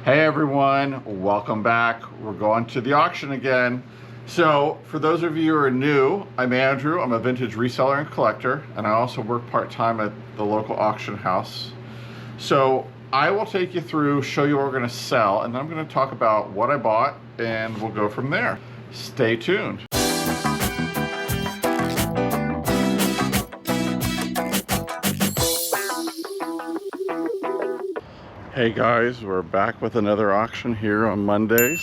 Hey everyone, welcome back. We're going to the auction again. So for those of you who are new, I'm Andrew. I'm a vintage reseller and collector, and I also work part-time at the local auction house. So I will take you through, show you what we're going to sell, and then I'm going to talk about what I bought, and we'll go from there. Stay tuned. Hey guys, we're back with another auction here on Mondays.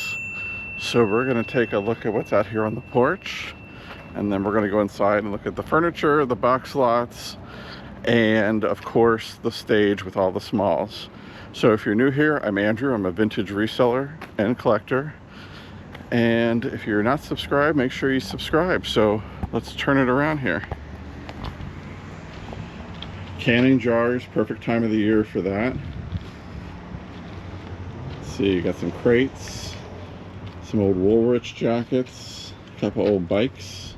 So we're going to take a look at what's out here on the porch, and then we're going to go inside and look at the furniture, the box lots, and of course the stage with all the smalls. So if you're new here, I'm Andrew. I'm a vintage reseller and collector. And if you're not subscribed, make sure you subscribe. So let's turn it around here. Canning jars, perfect time of the year for that. See, you got some crates, some old Woolrich jackets, a couple old bikes,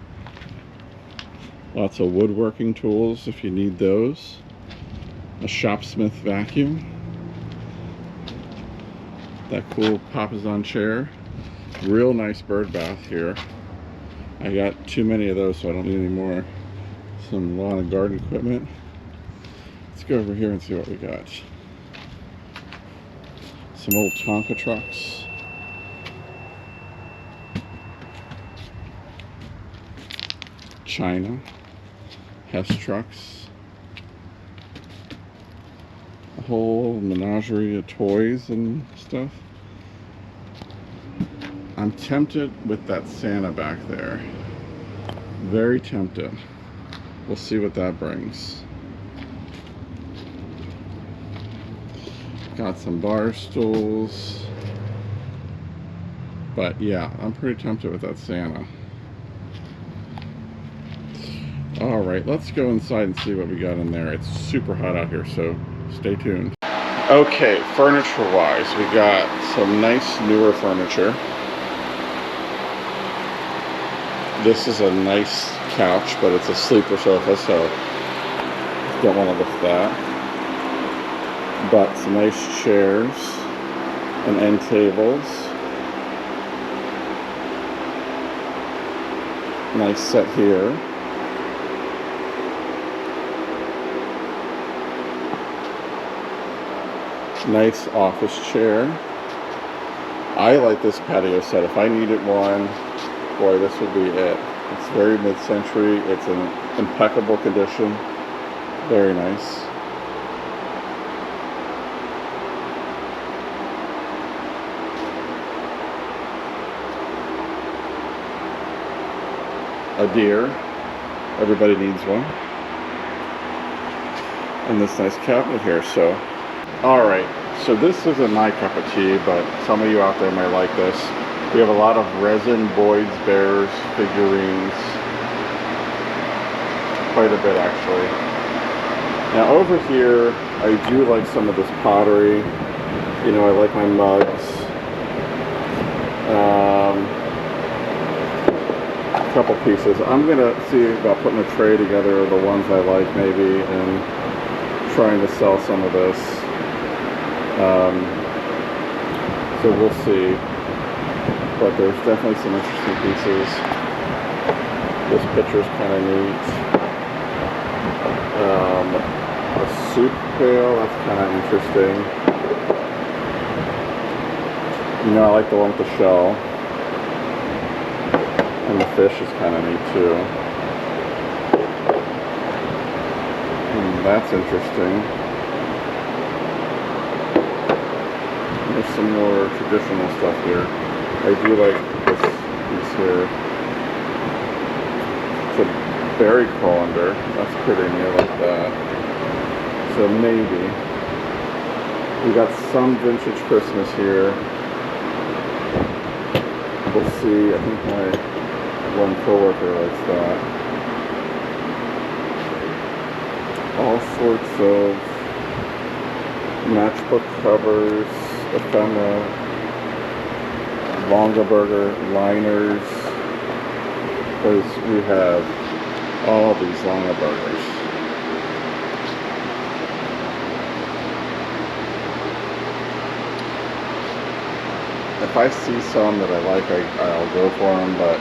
lots of woodworking tools if you need those, a Shopsmith vacuum, that cool Papasan chair, real nice bird bath here. I got too many of those, so I don't need any more. Some lawn and garden equipment. Let's go over here and see what we got. Some old Tonka trucks. China. Hess trucks. A whole menagerie of toys and stuff. I'm tempted with that Santa back there. Very tempted. We'll see what that brings. Got some bar stools, but yeah, I'm pretty tempted with that Santa. All right, let's go inside and see what we got in there. It's super hot out here, so stay tuned. Okay, furniture-wise, we got some nice newer furniture. This is a nice couch, but it's a sleeper sofa, so don't want to lift that. But some nice chairs and end tables. Nice set here. Nice office chair. I like this patio set. If I needed one, boy, this would be it. It's very mid-century. It's in impeccable condition. Very nice. A deer. Everybody needs one. And this nice cabinet here. So, alright. So this isn't my cup of tea, but some of you out there might like this. We have a lot of resin Boyd's Bears figurines. Quite a bit, actually. Now over here, I do like some of this pottery. You know, I like my mugs. Couple pieces. I'm gonna see about putting a tray together of the ones I like maybe and trying to sell some of this. So we'll see. But there's definitely some interesting pieces. This picture's kind of neat. A soup pail, that's kind of interesting. You know, I like the one with the shell. And the fish is kind of neat too. That's interesting. There's some more traditional stuff here. I do like this piece here. It's a berry colander. That's pretty neat, I like that. So maybe. We got some vintage Christmas here. We'll see. I think my one coworker likes that. All sorts of matchbook covers, ephemera, Longaberger liners, because we have all these Longabergers. if I see some that I like, I'll go for them, but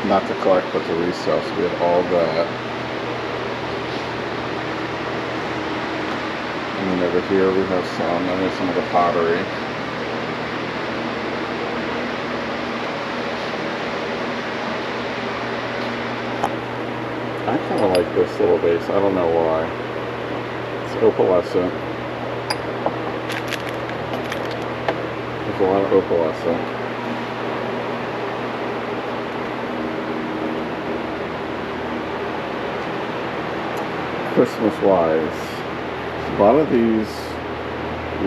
not to collect, but to resell. So we have all that. And then over here we have some of the pottery. I kind of like this little vase. I don't know why. It's opalescent. There's a lot of opalescent. Christmas-wise, a lot of these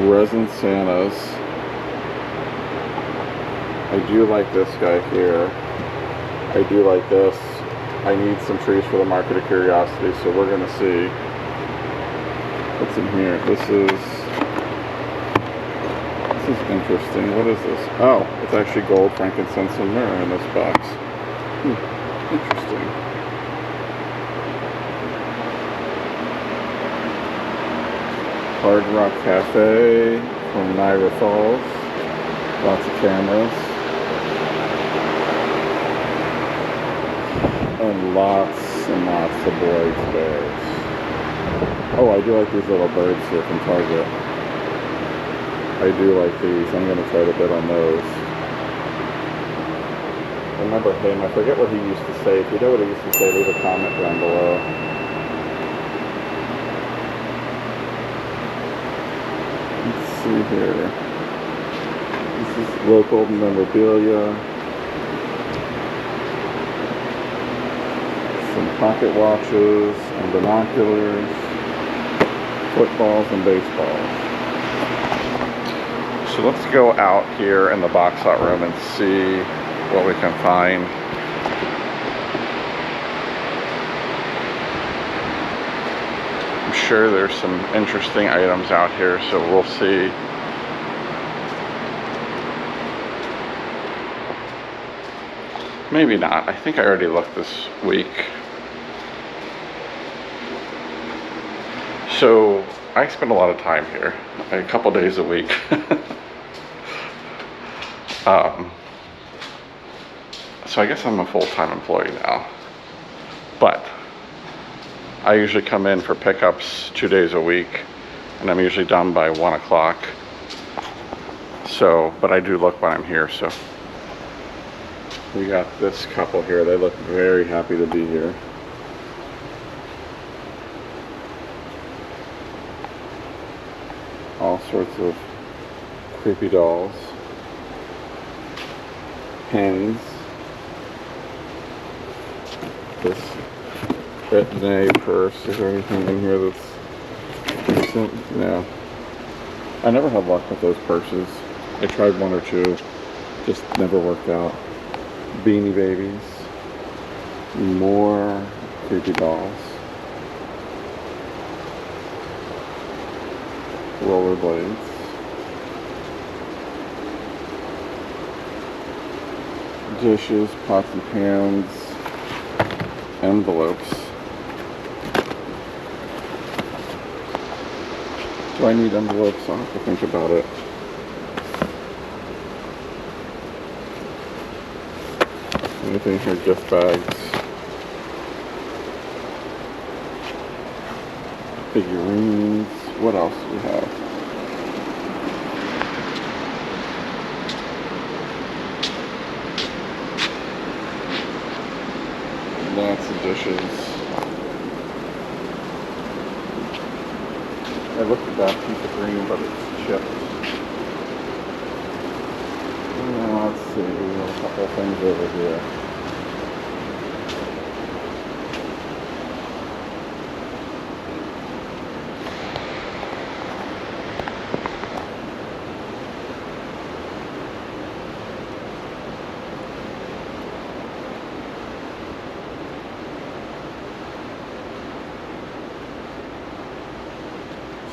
resin Santas. I do like this guy here. I do like this. I need some trees for the Market of Curiosity, so we're going to see what's in here. This is interesting. What is this? Oh, it's actually gold, frankincense, and myrrh in this box. Interesting. Hard Rock Cafe from Niagara Falls. Lots of cameras. And lots of Boyd's bears. Oh, I do like these little birds here from Target. I do like these. I'm going to try to bid on those. Remember him. I forget what he used to say. If you know what he used to say, leave a comment down below. Let's see here. This is local memorabilia. Some pocket watches and binoculars, footballs and baseballs. So let's go out here in the box lot room and see what we can find. I'm sure there's some interesting items out here, so we'll see. Maybe not. I think I already looked this week. So I spend a lot of time here, a couple days a week. So I guess I'm a full-time employee now. But I usually come in for pickups 2 days a week, and I'm usually done by 1 o'clock. So, but I do look when I'm here, so. We got this couple here. They look very happy to be here. All sorts of creepy dolls. Pens. This Etne purse. Is there anything in here that's decent? No. I never had luck with those purses. I tried one or two. Just never worked out. Beanie Babies. More creepy dolls. Rollerblades. Dishes, pots and pans, envelopes. Do I need envelopes? I'll have to think about it. Anything here? Gift bags. Figurines. What else do we have? Lots of dishes. I looked at that piece of green, but it's chipped. Let's see, we have a couple of things over here.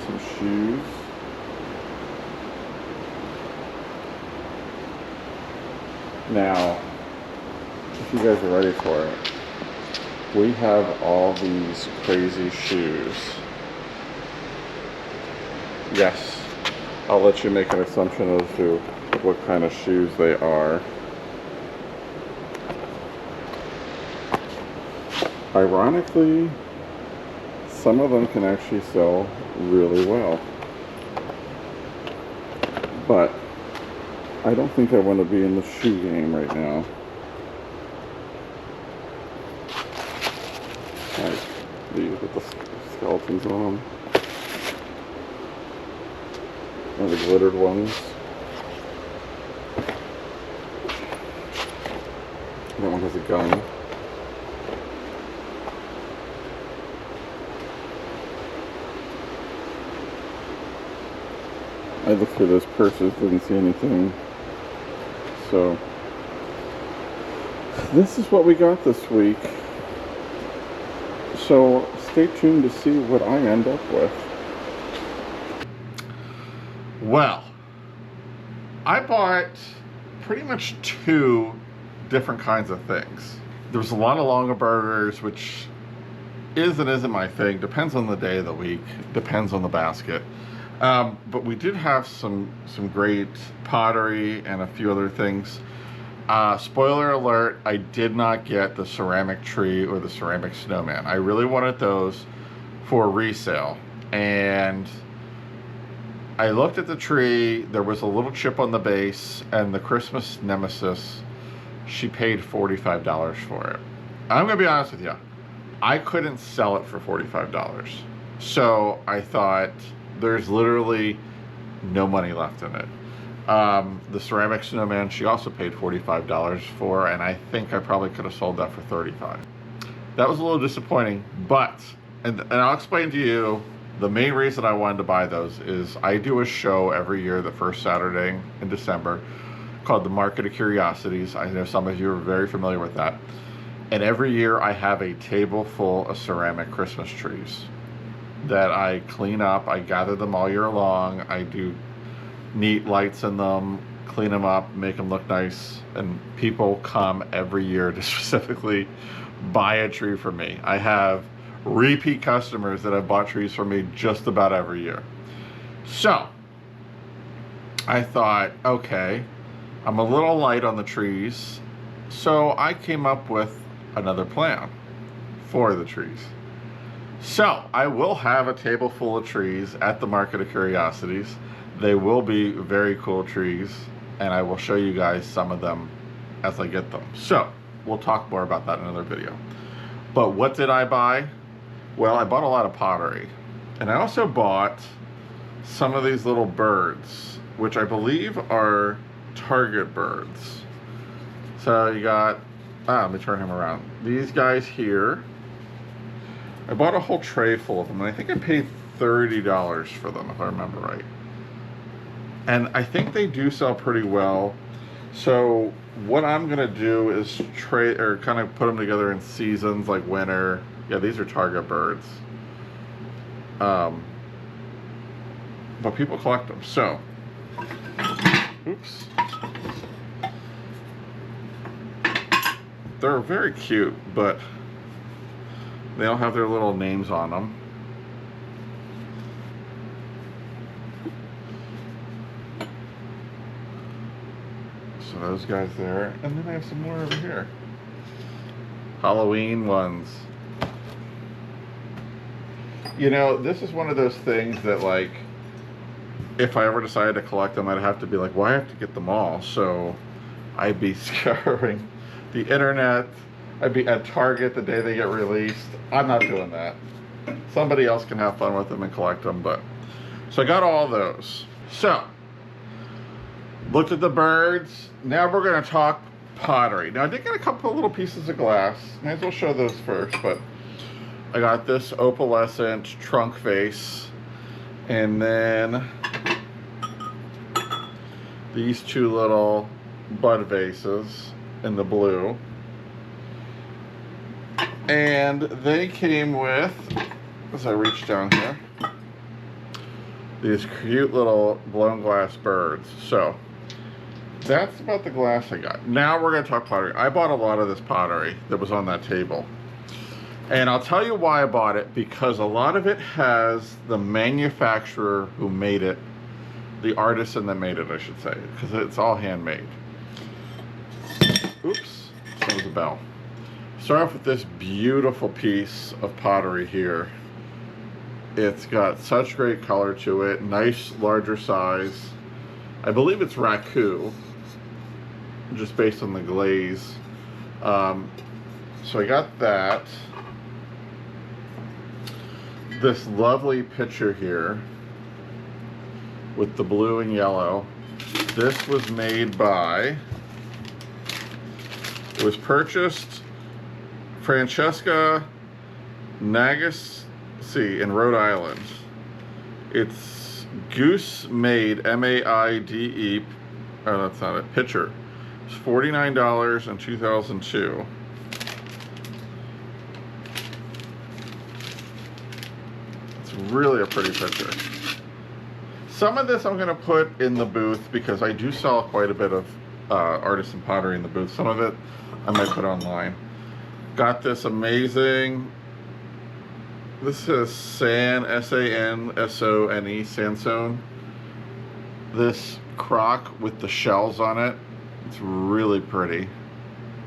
Some shoes. Now, if you guys are ready for it, we have all these crazy shoes. Yes, I'll let you make an assumption as to like what kind of shoes they are. Ironically, some of them can actually sell really well. But I don't think I want to be in the shoe game right now. Like these with the skeletons on them. Or the glittered ones. That one has a gun. I looked through those purses, didn't see anything. So, this is what we got this week. So, stay tuned to see what I end up with. Well, I bought pretty much 2 different kinds of things. There's a lot of longer burgers, which is and isn't my thing. Depends on the day of the week. Depends on the basket. But we did have some great pottery and a few other things. Spoiler alert, I did not get the ceramic tree or the ceramic snowman. I really wanted those for resale. And I looked at the tree, there was a little chip on the base, and the Christmas Nemesis, she paid $45 for it. I'm gonna be honest with you, I couldn't sell it for $45. So I thought, there's literally no money left in it. The ceramic snowman, she also paid $45 for, and I think I probably could have sold that for $35. That was a little disappointing, but, and I'll explain to you, the main reason I wanted to buy those is I do a show every year, the first Saturday in December, called the Market of Curiosities. I know some of you are very familiar with that. And every year I have a table full of ceramic Christmas trees that I clean up. I gather them all year long. I do neat lights in them, clean them up, make them look nice, and people come every year to specifically buy a tree from me. I have repeat customers that have bought trees from me just about every year. So I thought, okay, I'm a little light on the trees, so I came up with another plan for the trees. So I will have a table full of trees at the Market of Curiosities. They will be very cool trees, and I will show you guys some of them as I get them. So we'll talk more about that in another video. But what did I buy? Well, I bought a lot of pottery, and I also bought some of these little birds, which I believe are target birds. So you got, let me turn him around. These guys here, I bought a whole tray full of them, and I think I paid $30 for them, if I remember right. And I think they do sell pretty well. So what I'm gonna do is trade, or kind of put them together in seasons like winter. Yeah, these are target birds. But people collect them. So, oops. They're very cute, but they all have their little names on them. So those guys there. And then I have some more over here. Halloween ones. You know, this is one of those things that, like, if I ever decided to collect them, I'd have to be like, well, I have to get them all. So I'd be scouring the internet. I'd be at Target the day they get released. I'm not doing that. Somebody else can have fun with them and collect them. But so I got all those. So looked at the birds. Now we're going to talk pottery. Now I did get a couple of little pieces of glass. Might as well show those first. But I got this opalescent trunk vase. And then these 2 little bud vases in the blue. And they came with, as I reach down here, these cute little blown glass birds. So that's about the glass I got. Now we're going to talk pottery. I bought a lot of this pottery that was on that table. And I'll tell you why I bought it, because a lot of it has the manufacturer who made it the artisan that made it, I should say, because it's all handmade. Oops, that was a bell. Start off with this beautiful piece of pottery here. It's got such great color to it, nice larger size. I believe it's raku, just based on the glaze. So I got that. This lovely picture here with the blue and yellow. This was made by, it was purchased Francesca Nagassi in Rhode Island. It's Goose Made, M-A-I-D-E, oh that's not it, pitcher. It's $49 in 2002. It's really a pretty picture. Some of this I'm going to put in the booth because I do sell quite a bit of artisan pottery in the booth. Some of it I might put online. Got this amazing, this is San, S-A-N-S-O-N-E, Sansone. This crock with the shells on it. It's really pretty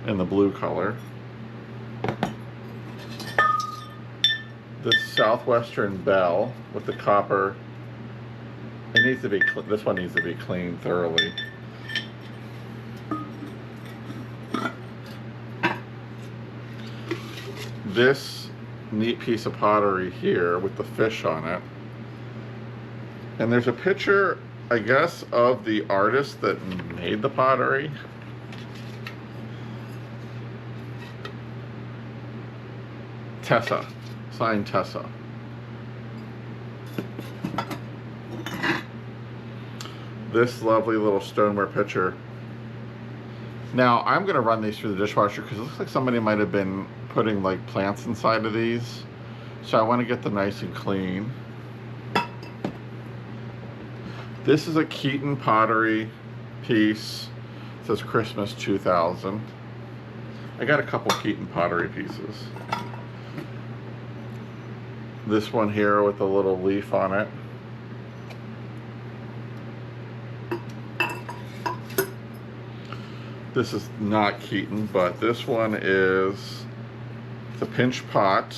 in the blue color. This Southwestern bell with the copper. It needs to be, this one needs to be cleaned thoroughly. This neat piece of pottery here with the fish on it. And there's a picture, I guess, of the artist that made the pottery. Tessa, signed Tessa. This lovely little stoneware pitcher. Now I'm going to run these through the dishwasher because it looks like somebody might have been putting like plants inside of these, so I want to get them nice and clean. This is a Keaton pottery piece. It says Christmas 2000. I got a couple Keaton pottery pieces. This one here with a little leaf on it. This is not Keaton, but this one is the pinch pot.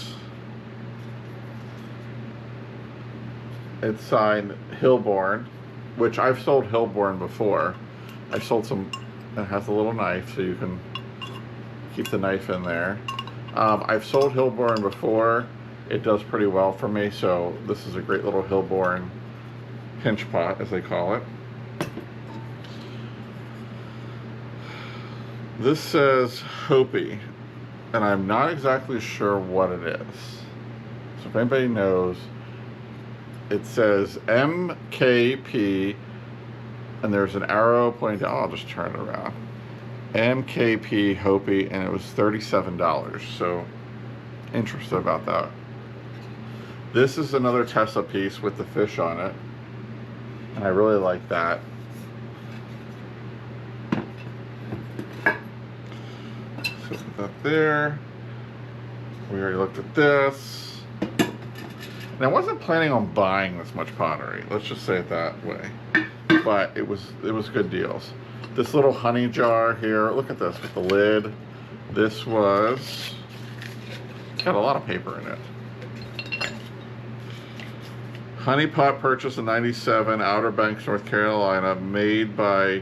It's signed Hilborn, which I've sold Hilborn before. I've sold some, it has a little knife so you can keep the knife in there. I've sold Hilborn before. It does pretty well for me, so this is a great little Hilborn pinch pot, as they call it. This says Hopi, and I'm not exactly sure what it is. So if anybody knows, it says MKP, and there's an arrow pointing down. I'll just turn it around. MKP Hopi, and it was $37. So interested about that. This is another Tessa piece with the fish on it, and I really like that. So put that there. We already looked at this. And I wasn't planning on buying this much pottery. Let's just say it that way. But it was good deals. This little honey jar here. Look at this with the lid. This was, it's got a lot of paper in it. Honey pot purchase in '97, Outer Banks, North Carolina, made by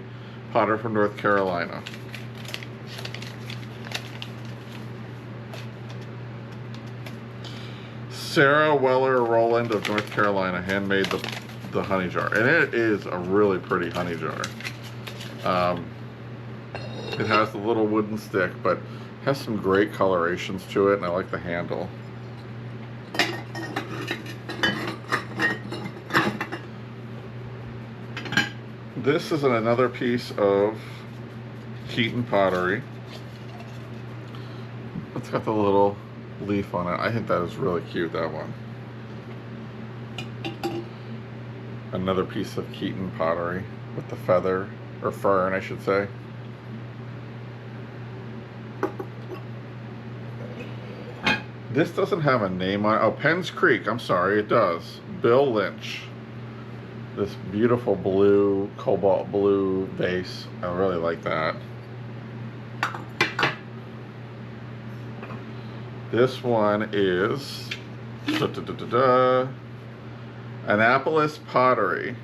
Potter from North Carolina. Sarah Weller Rowland of North Carolina handmade the honey jar, and it is a really pretty honey jar. It has the little wooden stick, but has some great colorations to it, and I like the handle. This is another piece of Keaton pottery. It's got the little leaf on it. I think that is really cute, that one. Another piece of Keaton pottery with the feather, or fern, I should say. This doesn't have a name on it. Oh, Penns Creek. I'm sorry, it does. Bill Lynch. This beautiful blue, cobalt blue vase. I really like that. This one is Annapolis Pottery.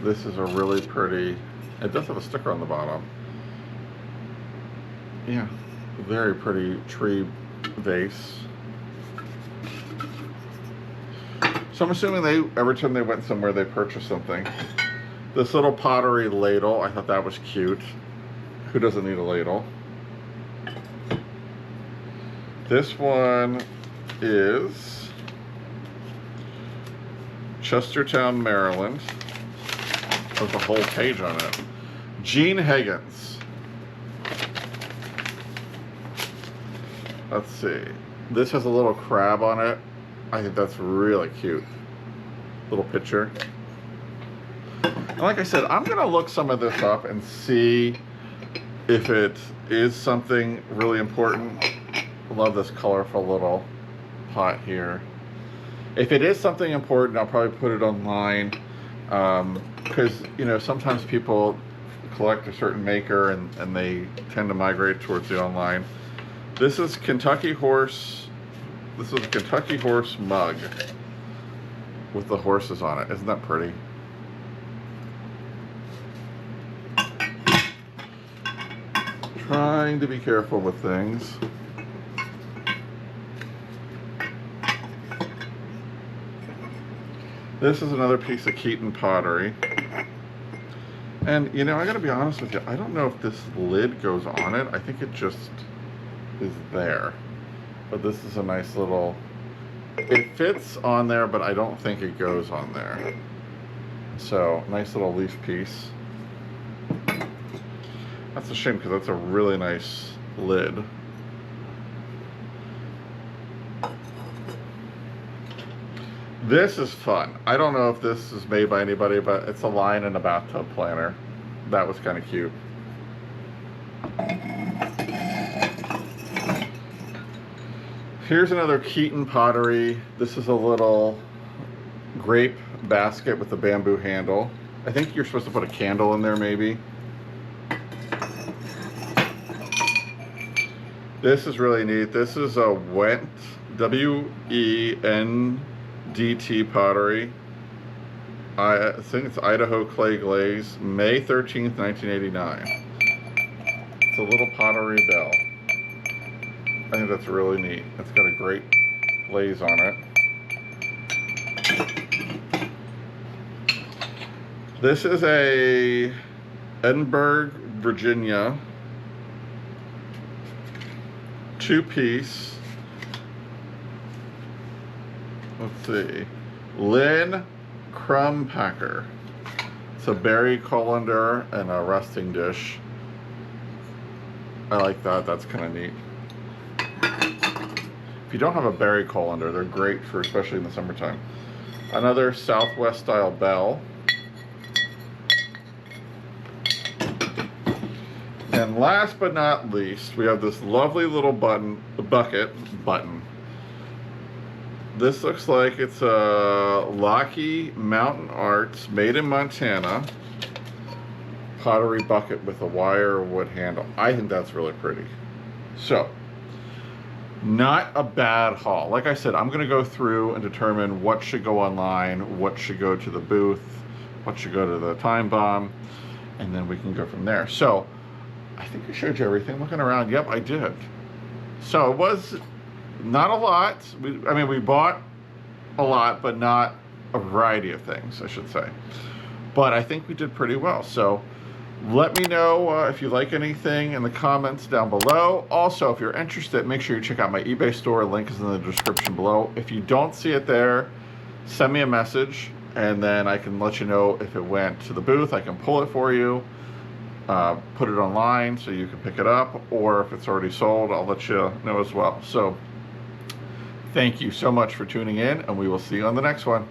This is a really pretty, it does have a sticker on the bottom. Yeah, very pretty tree vase. So I'm assuming every time they went somewhere, they purchased something. This little pottery ladle, I thought that was cute. Who doesn't need a ladle? This one is Chestertown, Maryland. There's a whole page on it. Gene Higgins. Let's see. This has a little crab on it. I think that's really cute. Little picture. And like I said, I'm gonna look some of this up and see if it is something really important. I love this colorful little pot here. If it is something important, I'll probably put it online, because you know, sometimes people collect a certain maker and they tend to migrate towards the online. This is Kentucky Horse. This is a Kentucky Horse mug with the horses on it. Isn't that pretty? Trying to be careful with things. This is another piece of Keaton pottery. And you know, I gotta be honest with you, I don't know if this lid goes on it. I think it just is there. But this is a nice little, it fits on there, but I don't think it goes on there. So, nice little leaf piece. That's a shame because that's a really nice lid. This is fun. I don't know if this is made by anybody, but it's a line in a bathtub planner. That was kind of cute. Here's another Keaton pottery. This is a little grape basket with a bamboo handle. I think you're supposed to put a candle in there maybe. This is really neat. This is a Went, W-E-N-D-T pottery. I think it's Idaho clay glaze, May 13th, 1989. It's a little pottery bell. I think that's really neat. It's got a great glaze on it. This is a Edinburgh, Virginia, two-piece, let's see, Lynn Crumb Packer. It's a berry colander and a resting dish. I like that, that's kind of neat. If you don't have a berry colander, they're great for, especially in the summertime. Another Southwest style bell. And last but not least, we have this lovely little bucket. This looks like it's a Lockheed Mountain Arts, made in Montana, pottery bucket with a wire wood handle. I think that's really pretty. So, not a bad haul. Like I said, I'm going to go through and determine what should go online, what should go to the booth, what should go to the Time Bomb, and then we can go from there. So, I think I showed you everything. Looking around, yep, I did. So it was not a lot. I mean, we bought a lot, but not a variety of things, I should say. But I think we did pretty well. So let me know if you like anything in the comments down below. Also, if you're interested, make sure you check out my eBay store. Link is in the description below. If you don't see it there, send me a message, and then I can let you know if it went to the booth. I can pull it for you. Put it online so you can pick it up, or if it's already sold, I'll let you know as well. So thank you so much for tuning in, and we will see you on the next one.